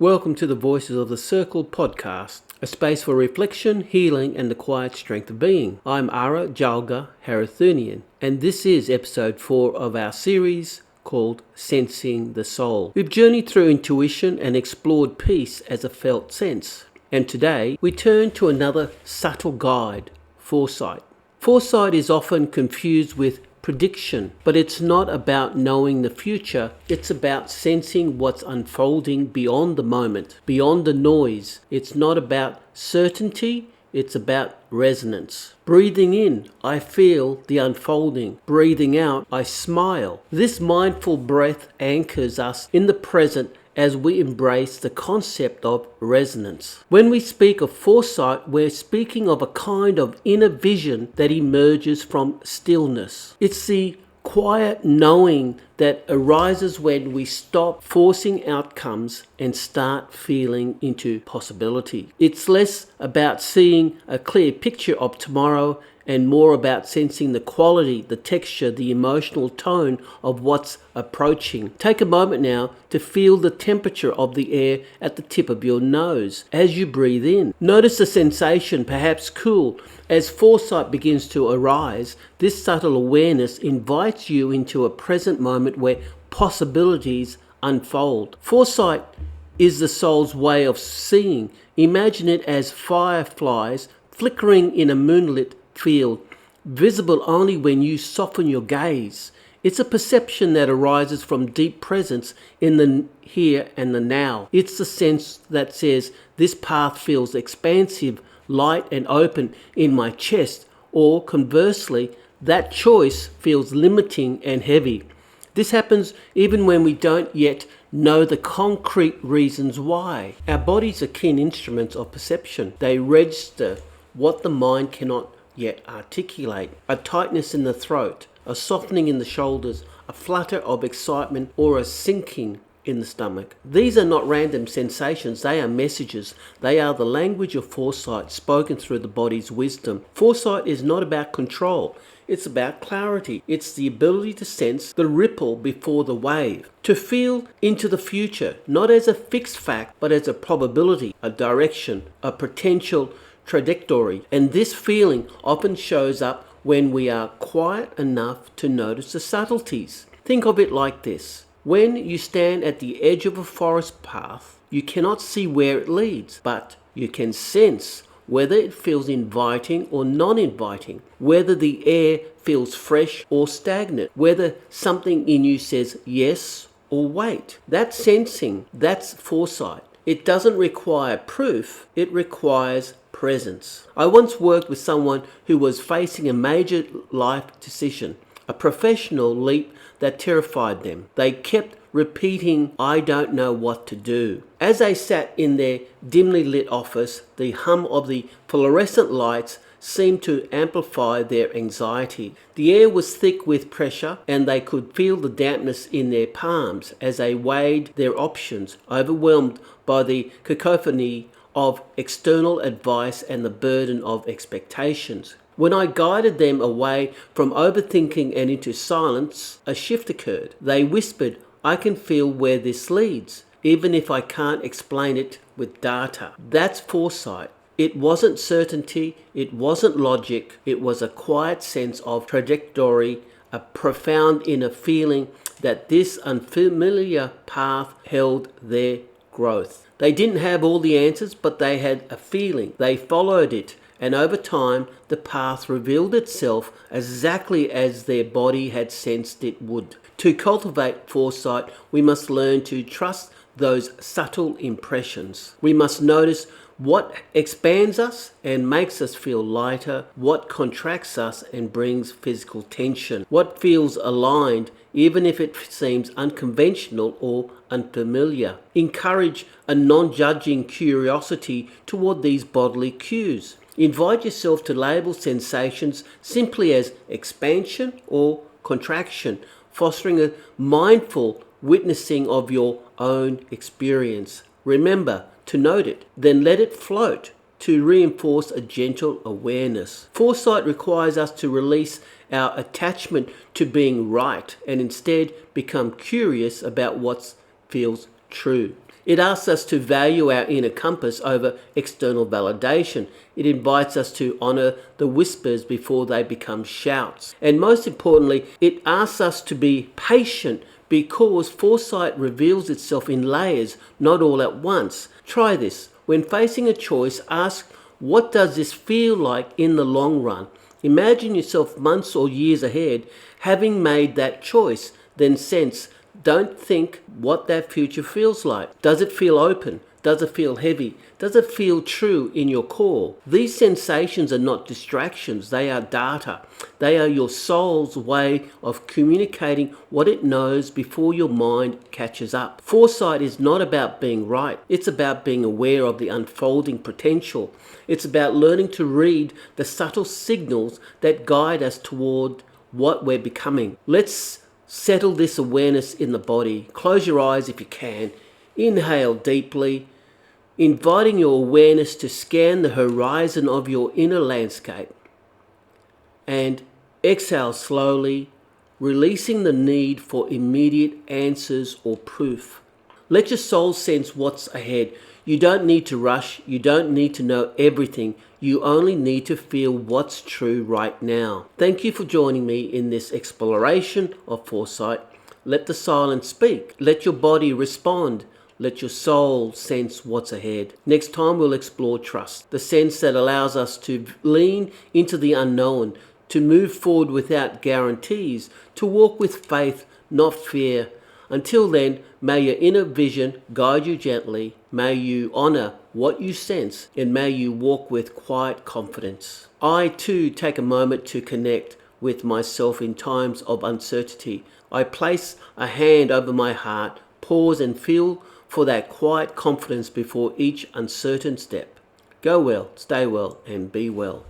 Welcome to the Voices of the Circle podcast, a space for reflection, healing, and the quiet strength of being. I'm Ara Jalga Harathunian, and this is episode 4 of our series called Sensing the Soul. We've journeyed through intuition and explored peace as a felt sense. And today, we turn to another subtle guide, foresight. Foresight is often confused with prediction, but it's not about knowing the future. It's about sensing what's unfolding beyond the moment, beyond the noise. It's not about certainty, it's about resonance. Breathing in, I feel the unfolding. Breathing out, I smile. This mindful breath anchors us in the present as we embrace the concept of resonance. When we speak of foresight, we're speaking of a kind of inner vision that emerges from stillness. It's the quiet knowing that arises when we stop forcing outcomes and start feeling into possibility. It's less about seeing a clear picture of tomorrow and more about sensing the quality, the texture, the emotional tone of what's approaching. Take a moment now to feel the temperature of the air at the tip of your nose as you breathe in. Notice the sensation, perhaps cool. As foresight begins to arise, this subtle awareness invites you into a present moment where possibilities unfold. Foresight is the soul's way of seeing. Imagine it as fireflies flickering in a moonlit field, visible only when you soften your gaze. It's a perception that arises from deep presence in the here and the now. It's the sense that says, this path feels expansive, light and open in my chest, or conversely, that choice feels limiting and heavy. This happens even when we don't yet know the concrete reasons why. Our bodies are keen instruments of perception. They register what the mind cannot yet articulate. A tightness in the throat, a softening in the shoulders, a flutter of excitement, or a sinking in the stomach. These are not random sensations, they are messages. They are the language of foresight spoken through the body's wisdom. Foresight is not about control, it's about clarity. It's the ability to sense the ripple before the wave, to feel into the future, not as a fixed fact, but as a probability, a direction, a potential trajectory. And this feeling often shows up when we are quiet enough to notice the subtleties. Think of it like this. When you stand at the edge of a forest path, you cannot see where it leads, but you can sense whether it feels inviting or non-inviting, whether the air feels fresh or stagnant, whether something in you says yes or wait. That's sensing, that's foresight. It doesn't require proof, it requires presence. I once worked with someone who was facing a major life decision, a professional leap that terrified them. They kept repeating, I don't know what to do. As they sat in their dimly lit office, the hum of the fluorescent lights seemed to amplify their anxiety. The air was thick with pressure, and they could feel the dampness in their palms as they weighed their options, overwhelmed by the cacophony of external advice and the burden of expectations. When I guided them away from overthinking and into silence, a shift occurred. They whispered, I can feel where this leads, even if I can't explain it with data. That's foresight. It wasn't certainty, it wasn't logic, it was a quiet sense of trajectory, a profound inner feeling that this unfamiliar path held their growth. They didn't have all the answers, but they had a feeling. They followed it, and over time, the path revealed itself exactly as their body had sensed it would. To cultivate foresight, we must learn to trust those subtle impressions. We must notice what expands us and makes us feel lighter, what contracts us and brings physical tension, what feels aligned even if it seems unconventional or unfamiliar. Encourage a non-judging curiosity toward these bodily cues. Invite yourself to label sensations simply as expansion or contraction, fostering a mindful witnessing of your own experience. Remember to note it, then let it float to reinforce a gentle awareness. Foresight requires us to release our attachment to being right and instead become curious about what feels true. It asks us to value our inner compass over external validation. It invites us to honor the whispers before they become shouts. And most importantly, it asks us to be patient because foresight reveals itself in layers, not all at once. Try this. When facing a choice, ask, what does this feel like in the long run? Imagine yourself months or years ahead having made that choice, then sense, don't think what that future feels like. Does it feel open? Does it feel heavy? Does it feel true in your core? These sensations are not distractions, they are data. They are your soul's way of communicating what it knows before your mind catches up. Foresight is not about being right, it's about being aware of the unfolding potential. It's about learning to read the subtle signals that guide us toward what we're becoming. Let's settle this awareness in the body. Close your eyes if you can. Inhale deeply, inviting your awareness to scan the horizon of your inner landscape. And exhale slowly, releasing the need for immediate answers or proof. Let your soul sense what's ahead. You don't need to rush. You don't need to know everything. You only need to feel what's true right now. Thank you for joining me in this exploration of foresight. Let the silence speak. Let your body respond. Let your soul sense what's ahead. Next time we'll explore trust, the sense that allows us to lean into the unknown, to move forward without guarantees, to walk with faith, not fear. Until then, may your inner vision guide you gently. May you honor what you sense, and may you walk with quiet confidence. I too take a moment to connect with myself in times of uncertainty. I place a hand over my heart, pause and feel for that quiet confidence before each uncertain step. Go well, stay well, and be well.